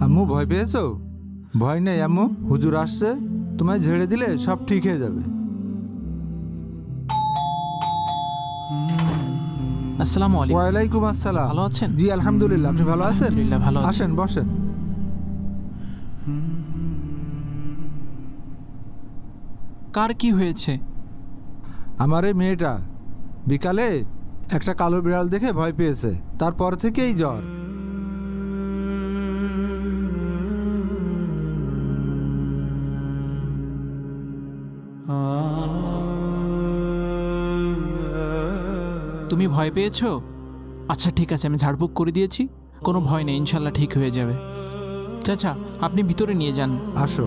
আম্মু ভয় পেয়েছো? ভয় নেই আম্মু, হুজুর আসছে, তোমায় ঝেড়ে দিলে সব ঠিক হয়ে যাবে। আসসালামু আলাইকুম। ওয়ালাইকুম আসসালাম। ভালো আছেন? জি আলহামদুলিল্লাহ, আপনি ভালো আছেন? আলহামদুলিল্লাহ ভালো আছি। আসেন বসেন। কার কি হয়েছে? আমার এই মেয়েটা বিকালে একটা কালো বিড়াল দেখে ভয় পেয়েছে, তারপর থেকেই জ্বর। তুমি ভয় পেয়েছো? আচ্ছা ঠিক আছে, আমি ঝাড়ফুঁক করে দিয়েছি, কোনো ভয় নেই, ইনশাল্লাহ ঠিক হয়ে যাবে। চাচা আপনি ভিতরে নিয়ে যান। আসো।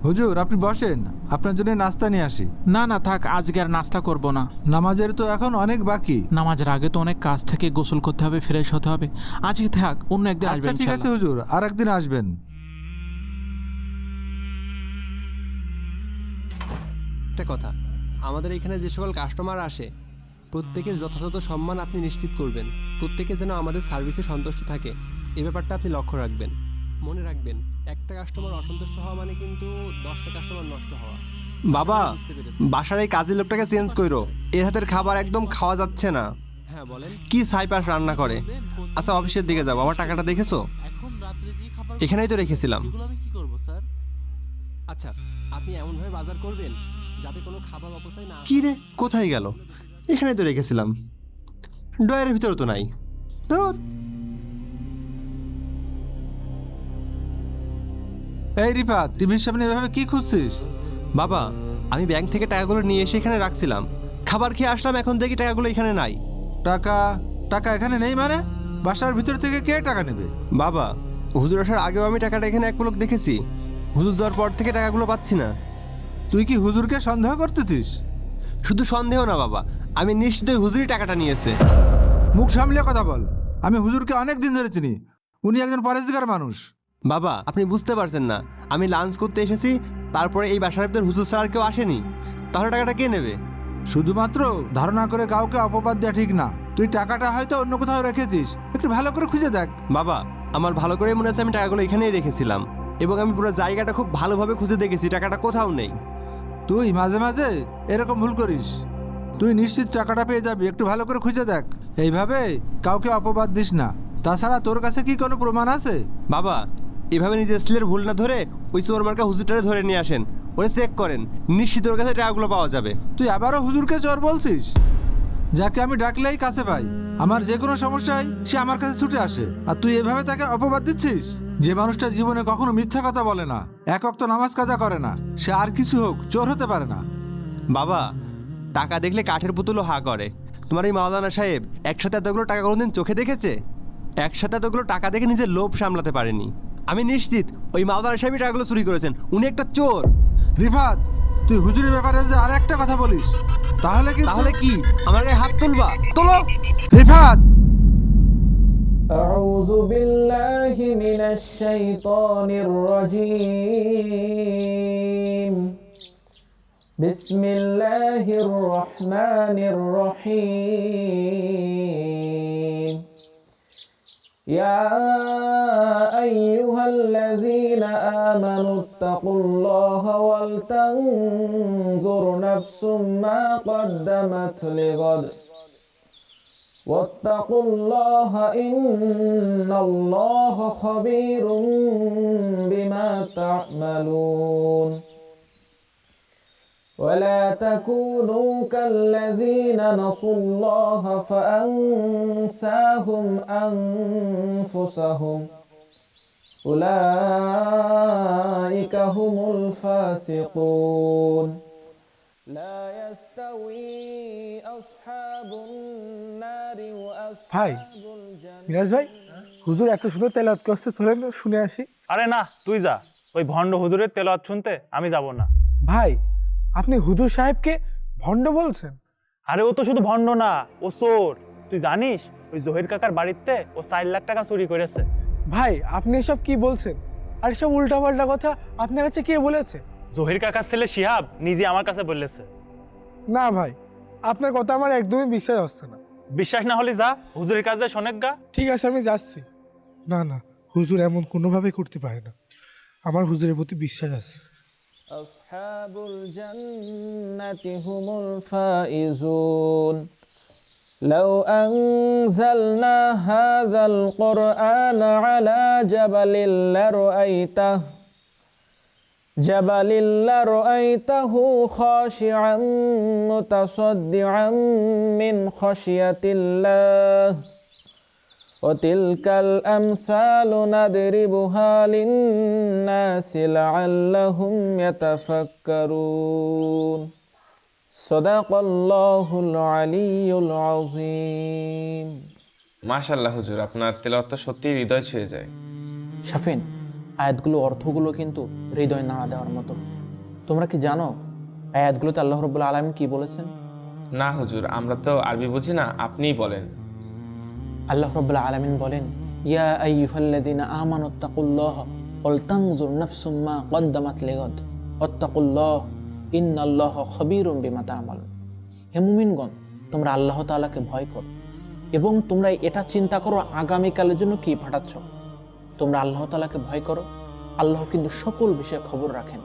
হুজুর আপনি বসেন, আপনার জন্য নাস্তা নিয়ে আসি। না না থাক, আজকে আর নাস্তা করব না। নামাজের তো এখন অনেক বাকি। নামাজের আগে তো অনেক কাজ থেকে, গোসল করতে হবে, ফ্রেশ হতে হবে। আজকে থাক, অন্য একদিন আচ্ছা আসবেন ঠিক আছে হুজুর, আর একদিন আসবেন। একটা কথা, আমাদের এখানে যে সকল কাস্টমার আসে প্রত্যেকের যথাযথ সম্মান আপনি নিশ্চিত করবেন। প্রত্যেকে যেন আমাদের সার্ভিসে সন্তুষ্ট থাকে, এই ব্যাপারটা আপনি লক্ষ্য রাখবেন। মনে রাখবেন, একটা কাস্টমার অসন্তুষ্ট হওয়া মানে কিন্তু 10টা কাস্টমার নষ্ট হওয়া। বাবা, বুঝতে পেরেছি। বাসার এই কাজের লোকটাকে চেঞ্জ কইরো, এর হাতের খাবার একদম খাওয়া যাচ্ছে না। হ্যাঁ বলেন। কি ছাইপাশ রান্না করে। আচ্ছা অফিসের দিকে যাবো, আমার টাকাটা দেখেছো? এখন রাত্রে যে খাবার এখানেই তো রেখেছিলাম। সেগুলো আমি কি করব স্যার? আচ্ছা, আপনি এমনভাবে বাজার করবেন যাতে কোনো খাবার অপচয় না হয়। কি রে, কোথায় গেল? এখানেই তো রেখেছিলাম, ড্রয়ারের ভিতরে তো নাই। ধুর। এই রিফাত, টিভির সামনে এভাবে কি খুঁজছিস? বাবা, আমি ব্যাংক থেকে টাকাগুলো নিয়ে এসে এখানে রাখছিলাম, খাবার খেয়ে আসলাম, এখন দেখি টাকাগুলো এখানে নাই। টাকা? টাকা এখানে নেই মানে? বাসার ভিতর থেকে কে টাকা নেবে? বাবা, হুজুর আসার আগেও আমি টাকাটা এখানে এক পলক দেখেছি, হুজুর যাওয়ার পর থেকে টাকাগুলো পাচ্ছি না। তুই কি হুজুরকে সন্দেহ করতেছিস? শুধু সন্দেহ না বাবা, আমি নিশ্চিত ওই হুজুরই টাকাটা নিয়েছে। মুখ সামলে কথা বল। আমি হুজুরকে অনেক দিন ধরে চিনি, উনি একজন পরেজগার মানুষ। বাবা, আপনি বুঝতে পারছেন না, আমি লাঞ্চ করতে এসেছি, তারপরে এই বাসার ভিতর হুজুর ছাড়া আর কেউ আসেনি, তাহলে টাকাটা কে নেবে? শুধুমাত্র ধারণা করে কাউকে অপবাদ দেওয়া ঠিক না। তুই টাকাটা হয়তো অন্য কোথাও রেখেছিস, একটু ভালো করে খুঁজে দেখ। বাবা, আমার ভালো করে মনে আছে আমি টাকাগুলো এখানেই রেখেছিলাম, এবং আমি পুরো জায়গাটা খুব ভালোভাবে খুঁজে দেখেছি, টাকাটা কোথাও নেই। তুই মাঝে মাঝে এরকম ভুল করিস। তুই নিশ্চিত টাকাটা পেয়ে যাবি, একটু ভালো করে খুঁজে দেখ। এইভাবে কাউকে অপবাদ দিস না। তাছাড়া তোর কাছে কি কোনো প্রমাণ আছে? বাবা, এভাবে নিজের ছেলের ভুল না ধরে ওই চোর মার্কা হুজুরটারে ধরে নিয়ে আসেন, ওরে চেক করেন, নিশ্চিত ওর কাছে টাকাগুলো পাওয়া যাবে। তুই আবারও হুজুরকে চোর বলছিস? যাকে আমি ডাকলেই কাছে পাই, আমার যে কোনো সমস্যায় সে আমার কাছে ছুটে আসে, আর তুই এভাবে তাকে অপবাদ দিচ্ছিস? যে মানুষটা জীবনে কখনো মিথ্যা কথা বলে না, এক ওয়াক্ত নামাজ কাজা করে না, সে আর কিছু হোক চোর হতে পারে না। বাবা, টাকা দেখলে কাঠের পুতুলও হা করে। তোমার এই মাওলানা সাহেব একসাথে এতগুলো টাকা কোনোদিন চোখে দেখেছে? একসাথে এতগুলো টাকা দেখে নিজের লোভ সামলাতে পারেনি। আমি নিশ্চিত ওই মাওলানা সাহেবই টাকাগুলো চুরি করেছেন, উনি একটা চোর। রিফাত, তুই হুজুরের ব্যাপারে যদি আর একটা কথা বলিস তাহলে কি আমার গায়ে হাত তুলবা? তোলো। রিফাত! أعوذ بالله من الشيطان الرجيم بسم الله الرحمن الرحيم يا أيها الذين آمنوا اتقوا الله ولتنظر نفس ما قدمت لغد واتقوا الله إن الله خبير بما تعملون ولا تكونوا كالذين نسوا الله فأنساهم أنفسهم أولئك هم الفاسقون لا يستوي أصحاب النار ভাই وأصحاب الجنة মিরাজ ভাই হুজুর এত সুন্দর তেলাওয়াত করছে চলেন শুনে আসি। আরে না, তুই যা। ওই ভণ্ড হুজুরের তেলাওয়াত শুনতে আমি যাব না। ভাই আপনি হুজুর সাহেবকে ভণ্ড বলছেন? আরে ও তো শুধু ভণ্ড না, ও চোর। তুই জানিস ওই জহির কাকার বাড়িতে ও 4 লাখ টাকা চুরি করেছে। ভাই আপনি এসব কি বলছেন? আর এসব উল্টাপাল্টা কথা আপনার কাছে কে বলেছে? জহির কাকার ছেলে শিহাব নিজে আমার কাছে বলেছে। না ভাই, আপনার কথা আমার একদমই বিশ্বাস হচ্ছে না। বিশ্বাস না হলে যা, হুজুরের কাছে শোনেক গা। ঠিক আছে আমি যাচ্ছি। না না, হুজুর এমন কোনোভাবে করতে পারে না, আমার হুজুরের প্রতি বিশ্বাস আছে। أصحاب الجنة هم الفائزون لو أنزلنا هذا القرآن على جبل لرأيته خاشعا متصدعا من خشية الله وتلك الأمثال نضربها للناس لعلهم يتفكرون صدق الله العلي العظيم মাশাআল্লাহ হুজুর, আপনার তেলাওয়াত সত্যি হৃদয় ছুঁয়ে যায়। শাফিন, আয়াতগুলো অর্থগুলো কিন্তু হৃদয় নাড়া দেওয়ার মতো। তোমরা কি জানো আয়াতগুলোতে আল্লাহ রাব্বুল আলামিন কি বলেছেন? না হুজুর, আমরা তো আরবি বুঝি না, আপনিই বলেন। আল্লাহ রাব্বুল আলামিন বলেন, ইয়া আইয়ুহাল্লাযীনা আমানুত্তাকুল্লাহা ওয়াল তানজুর নাফসুম মা কদ্দামাত লিগাদ ওয়াত্তাকুল্লাহ ইন্নাল্লাহা খাবীরুম বিমা তা'মালুন। হে মুমিনগণ, তোমরা আল্লাহ তাআলাকে ভয় করো এবং তোমরা এটা চিন্তা করো আগামীকালের জন্য কি পাঠাচ্ছ। তোমরা আল্লাহ তাআলাকে ভয় করো, আল্লাহ কিন্তু সকল বিষয়ে খবর রাখেন।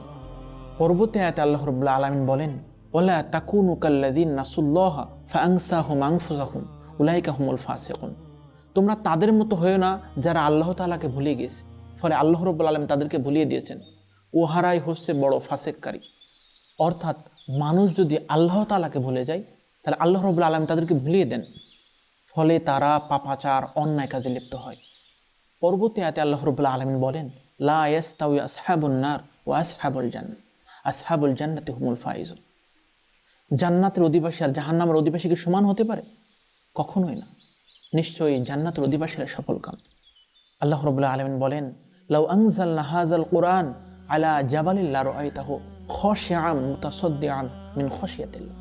পরবর্তী আয়াতে আল্লাহ রাব্বুল আলামিন বলেন, ওয়ালা তাকুনু কাল্লাযীনা নাসুল্লাহা ফাআনসাহুম আনফুসাহুম উলাইকা হুমুল ফাসিকুন। তোমরা তাদের মতো হয়েও না যারা আল্লাহ তাআলাকে ভুলিয়ে গেছে, ফলে আল্লাহ রাব্বুল আলামিন তাদেরকে ভুলিয়ে দিয়েছেন। ওহারাই হচ্ছে বড় ফাসিককারী। অর্থাৎ মানুষ যদি আল্লাহ তাআলাকে ভুলে যায় তাহলে আল্লাহ রাব্বুল আলামিন তাদেরকে ভুলিয়ে দেন, ফলে তারা পাপাচার অন্যায় কাজে লিপ্ত হয়। পরবর্তী আয়াতে আল্লাহ রাব্বুল আলামিন বলেন, লা ইয়াস্তাউই আসহাবুন নার ওয়া আসহাবুল জান্নাহ আসহাবুল জান্নাতি হুমুল ফাইজুন। জান্নাতের অধিবাসী আর জাহান্নামের অধিবাসী কি সমান হতে পারে? কখনোই না। নিশ্চয়ই জান্নাতের অধিবাসীরা সফলকাম। আল্লাহ রাব্বুল আলামিন বলেন, লাউ আনজালনা হাযাল কুরআন আলা জাবালিন লারাআইতাহু খাশিআন মুতাসাদ্দিআন মিন খাশিয়াতিল্লাহ।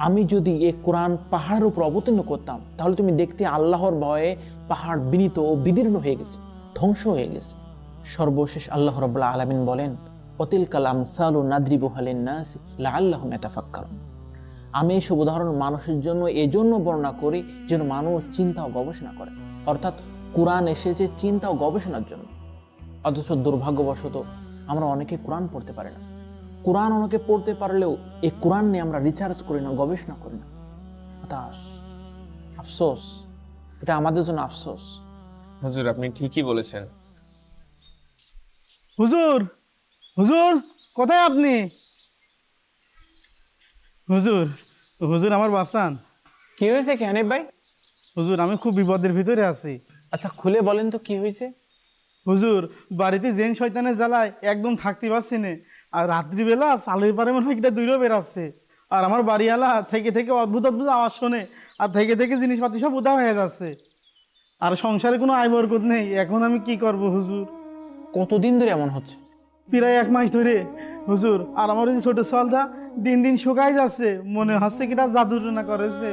আমি যদি এই কোরআন পাহাড়ের উপর অবতীর্ণ করতাম তাহলে তুমি দেখতে আল্লাহর ভয়ে পাহাড় বিনীত ও বিদীর্ণ হয়ে গেছে, ধ্বংস হয়ে গেছে। সর্বশেষ আল্লাহ রাব্বুল আলামিন বলেন, ওয়াতিলকাল আমসালু নাদরিবুহা লিন-নাসি লাআল্লাহুম ইয়াতাফাক্কারুন। আমি এসব উদাহরণ মানুষের জন্য এজন্য বর্ণনা করি যেন মানুষ চিন্তা ও গবেষণা করে। অর্থাৎ কোরআন এসেছে চিন্তা ও গবেষণার জন্য। অথচ দুর্ভাগ্যবশত আমরা অনেকে কোরআন পড়তে পারি না। কোরআন অনেকে পড়তে পারলেও এই কোরআন নিয়ে আমরা রিসার্চ করি না, গবেষণা করি না। হতাশ, আফসোস, এটা আমাদের জন্য আফসোস। হুজুর আপনি ঠিকই বলেছেন। হুজুর, হুজুর কোথায় আপনি? হুজুর, হুজুর আমার বাঁচান। কি হয়েছে কি হানিফ ভাই? হুজুর আমি খুব বিপদের ভিতরে আছি। আচ্ছা খুলে বলেন তো কি হয়েছে? হুজুর বাড়িতে জেন শয়তানের জ্বালায় একদম থাকতে পারছি না। আর রাত্রিবেলা চালের পারে মনে হয় কিটা দূরেও বেরাচ্ছে। আর আমার বাড়িওয়ালা থেকে থেকে অদ্ভুত অদ্ভুত আওয়াজ শোনে, আর থেকে থেকে জিনিসপাতি সব উধাও হয়ে যাচ্ছে। আর সংসারে কোনো আয় বরকত নেই। এখন আমি কি করব হুজুর? কতদিন ধরে এমন হচ্ছে? প্রায় 1 মাস ধরে হুজুর। আর আমার ওই যে ছোট সলটা দিন দিন শুকাই যাচ্ছে, মনে হচ্ছে কিটা জাদুটনা করেছে।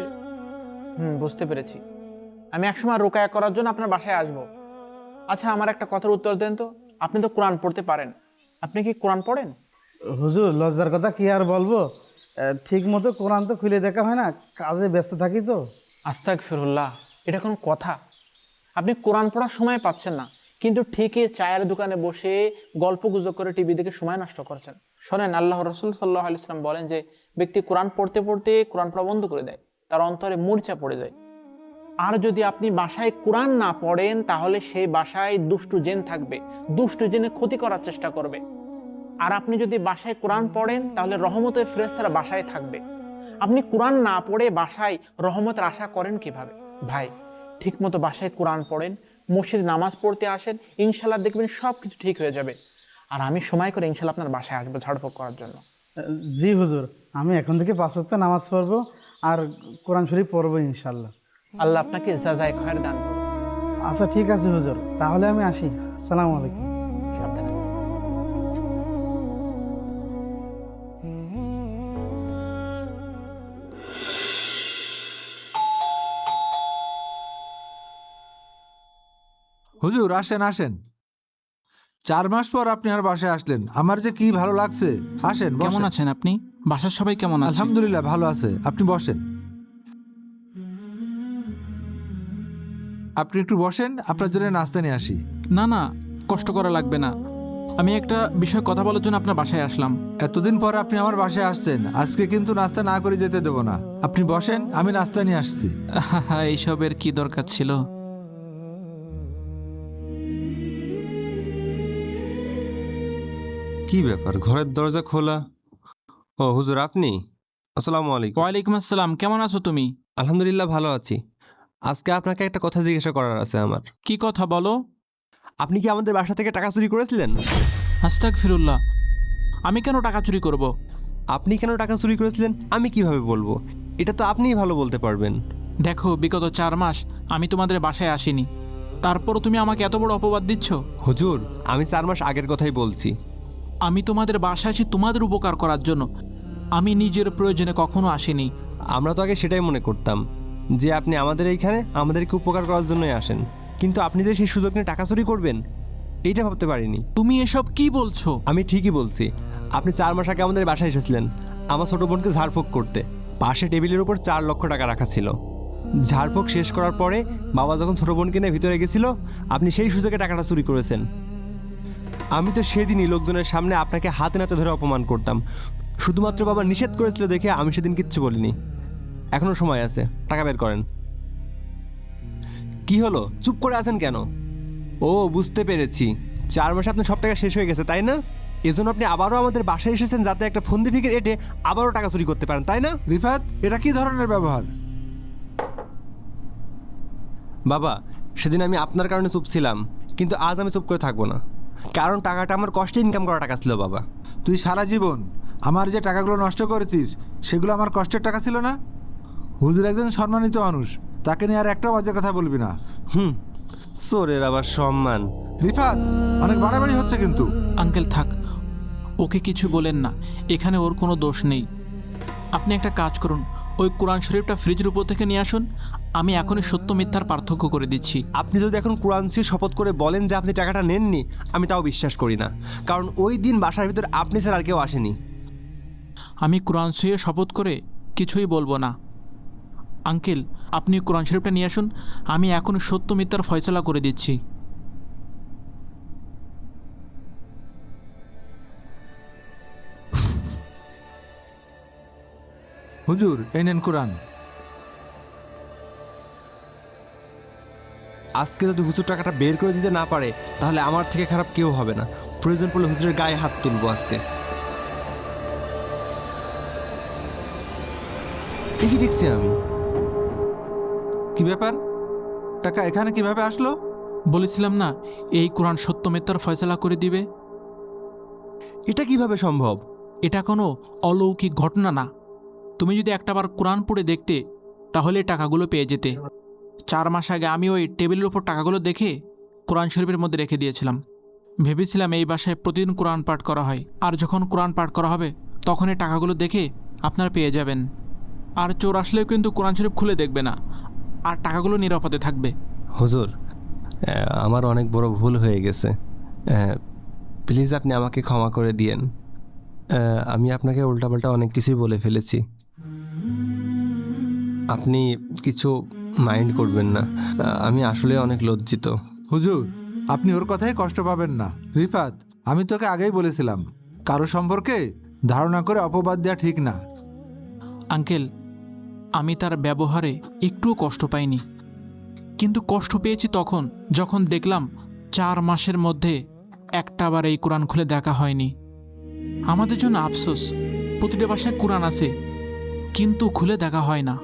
বুঝতে পেরেছি। আমি একসময় রোকায়া করার জন্য আপনার বাসায় আসবো। আচ্ছা আমার একটা কথার উত্তর দেন তো, আপনি তো কোরআন পড়তে পারেন, আপনি কি কোরআন পড়েন? হুজুর লজ্জার কথা কি আর বলবো, ঠিক মতো কোরআন তো খুলে দেখা হয় না, কাজে ব্যস্ত থাকি তো। আস্তাগফিরুল্লাহ, এটা কোনো কথা? আপনি কোরআন পড়ার সময় পাচ্ছেন না, কিন্তু ঠিকই চায়ের দোকানে বসে গল্প গুজব করে টিভি দেখে সময় নষ্ট করছেন। শোনেন, আল্লাহ রাসূল সাল্লাল্লাহু আলাইহি ওয়াসাল্লাম বলেন যে ব্যক্তি কোরআন পড়তে পড়তে কোরআন পড়া বন্ধ করে দেয়, তার অন্তরে মূর্ছা পড়ে যায়। আর যদি আপনি বাসায় কোরআন না পড়েন তাহলে সেই বাসায় দুষ্টু জিন থাকবে, দুষ্টু জিনে ক্ষতি করার চেষ্টা করবে। আর আপনি যদি বাসায় কোরআন পড়েন তাহলে রহমতের ফেরেশতারা বাসায় থাকবে। আপনি কোরআন না পড়ে বাসায় রহমতের আশা করেন কিভাবে? ভাই ঠিক মতো বাসায় কোরআন পড়েন, মসজিদে নামাজ পড়তে আসেন, ইনশাআল্লাহ দেখবেন সব কিছু ঠিক হয়ে যাবে। আর আমি সময় করে ইনশাল্লাহ আপনার বাসায় আসবো ঝাড়ফুঁক করার জন্য। জি হুজুর, আমি এখন থেকে 5 ওয়াক্ত নামাজ পড়বো আর কোরআন শরীফ পড়বো ইনশাল্লাহ। আল্লাহ আপনাকে জাযায়ে খায়র দান করুন। আচ্ছা ঠিক আছে হুজুর, তাহলে আমি আসি। আসসালামু আলাইকুম। সাবধানে থাকবেন। হুজুর আসেন আসেন, 4 মাস পর আপনি আর বাসায় আসলেন, আমার যে কি ভালো লাগছে। আসেন কেমন বসেন। আছেন আপনি? বাসার সবাই কেমন আছে? আলহামদুলিল্লাহ ভালো আছে, আপনি বসেন। আপনি একটু বসেন, আপনার জন্য নাস্তা নিয়ে আসি। না না, কষ্ট করা লাগবে না। আমি একটা বিষয় কথা বলার জন্য আপনার বাসায় আসলাম। এতদিন পর আপনি আমার বাসায় আসছেন, আজকে কিন্তু নাস্তা না করে যেতে দেবো না। আপনি বসেন, আমি নাস্তা নিয়ে আসছি। এইসবের কি দরকার ছিল? কি ব্যাপার, ঘরের দরজা খোলা? ও হুজুর, আপনি? আসসালামু আলাইকুম। ওয়ালাইকুম আসসালাম, কেমন আছো তুমি? আলহামদুলিল্লাহ ভালো আছি। আজকে আপনাকে একটা কথা জিজ্ঞাসা করার আছে আমার। কি কথা বলো? আপনি কি আমাদের বাসা থেকে টাকা চুরি করেছিলেন? আস্তাগফিরুল্লাহ, আমি কেন টাকা চুরি করব? আপনি কেন টাকা চুরি করেছিলেন আমি কিভাবে বলবো? এটা তো আপনিই ভালো বলতে পারবেন। দেখো, বিগত 4 মাস আমি তোমাদের বাসায় আসিনি, তারপরও তুমি আমাকে এত বড় অপবাদ দিচ্ছ। হুজুর, আমি 4 মাস আগের কথাই বলছি। আমি তোমাদের বাসায় আসি তোমাদের উপকার করার জন্য, আমি নিজের প্রয়োজনে কখনো আসিনি। আমরা তো আগে সেটাই মনে করতাম যে আপনি আমাদের এইখানে আমাদেরকে উপকার করার জন্যই আসেন, কিন্তু আপনি যে সেই সুযোগ নিয়ে টাকা চুরি করবেন এইটা ভাবতে পারিনি। তুমি এসব কি বলছো? আমি ঠিকই বলছি। আপনি 4 মাস আগে আমাদের বাসায় এসেছিলেন আমার ছোট বোনকে ঝাড়ফুঁক করতে। পাশে টেবিলের উপর 4 লক্ষ টাকা রাখা ছিল। ঝাড়ফুঁক শেষ করার পরে বাবা যখন ছোট বোনকে নিয়ে ভিতরে গেছিল, আপনি সেই সুযোগে টাকাটা চুরি করেছেন। আমি তো সেদিনই লোকজনের সামনে আপনাকে হাতে নাতে ধরে অপমান করতাম, শুধুমাত্র বাবা নিষেধ করেছিল দেখে আমি সেদিন কিচ্ছু বলিনি। এখনো সময় আছে, টাকা বের করেন। কি হলো, চুপ করে আছেন কেন? ও বুঝতে পেরেছি, 4 মাসে আপনার সব টাকা শেষ হয়ে গেছে তাই না? এজন্য আপনি আবারও আমাদের বাসায় এসেছেন যাতে একটা ফন্দি ফিকির এঁটে আবারও টাকা চুরি করতে পারেন তাই না? রিফাত, এটা কি ধরনের ব্যবহার? বাবা, সেদিন আমি আপনার কারণে চুপ ছিলাম, কিন্তু আজ আমি চুপ করে থাকবো না, কারণ টাকাটা আমার কষ্টে ইনকাম করা টাকা ছিল। বাবা, তুই সারা জীবন আমার যে টাকাগুলো নষ্ট করেছিস সেগুলো আমার কষ্টের টাকা ছিল না? হুজুর একজন সম্মানিত মানুষ, তাকে নিয়ে আর একটা বাজে কথা বলবি না। চোরের আবার সম্মান। রিফাত, অনেক বাড়াবাড়ি হচ্ছে কিন্তু। আঙ্কেল থাক, ওকে কিছু বলেন না, এখানে ওর কোনো দোষ নেই। আপনি একটা কাজ করুন, ওই কোরআন শরীফটা ফ্রিজের উপর থেকে নিয়ে আসুন, আমি এখনই সত্য মিথ্যার পার্থক্য করে দিচ্ছি। আপনি যদি এখন কোরআন ছুঁয়ে শপথ করে বলেন যে আপনি টাকাটা নেননি, আমি তাও বিশ্বাস করি না, কারণ ওই দিন বাসার ভিতর আপনি ছাড়া আর কেউ আসেনি। আমি কোরআন ছুঁয়ে শপথ করে কিছুই বলবো না। আঙ্কেল, আপনি কোরআন শরীফটা নিয়ে আসুন, আমি এখনই সত্য মিথ্যার ফয়সালা করে দিচ্ছি। হুজুর, এই নেন কোরআন। আজকে যদি হুজুর টাকাটা বের করে দিতে না পারে তাহলে আমার থেকে খারাপ কেউ হবে না। প্রয়োজন পড়লে হুজুরের গায়ে হাত তুলবো আজকে। কি দেখছি আমি? কি ব্যাপার, টাকা এখানে কিভাবে আসলো? বলেছিলাম না, এই কোরআন সত্য মিথ্যার ফয়সালা করে দিবে। এটা কিভাবে সম্ভব? এটা কোনো অলৌকিক ঘটনা না। তুমি যদি একটাবার কোরআন পড়ে দেখতে তাহলে টাকাগুলো পেয়ে যেতে। 4 মাস আগে আমি ওই টেবিলের উপর টাকাগুলো দেখে কোরআন শরীফের মধ্যে রেখে দিয়েছিলাম। ভেবেছিলাম এই বাসায় প্রতিদিন কোরআন পাঠ করা হয়, আর যখন কোরআন পাঠ করা হবে তখন এই টাকাগুলো দেখে আপনারা পেয়ে যাবেন। আর চোর আসলেও কিন্তু কোরআন শরীফ খুলে দেখবে না, আর টাকাগুলো নিরাপদে থাকবে। হুজুর, আমার অনেক বড় ভুল হয়ে গেছে, প্লিজ আপনি আমাকে ক্ষমা করে দিয়েন। আমি আপনাকে উল্টাপাল্টা অনেক কিছুই বলে ফেলেছি, আপনি কিছু মাইন্ড করবেন না। আমি আসলে অনেক লজ্জিত। হুজুর, আপনি ওর কথাই কষ্ট পাবেন না। রিফাত, আমি তোকে আগেই বলেছিলাম কারো সম্পর্কে ধারণা করে অপবাদ দেওয়া ঠিক না। আঙ্কেল, আমি তার ব্যবহারে একটুও কষ্ট পাইনি, কিন্তু কষ্ট পেয়েছি তখন যখন দেখলাম 4 মাসের মধ্যে একটাবার এই কোরআন খুলে দেখা হয়নি। আমাদের জন্য আফসোস, প্রতিটা বাসায় কোরআন আছে কিন্তু খুলে দেখা হয় না।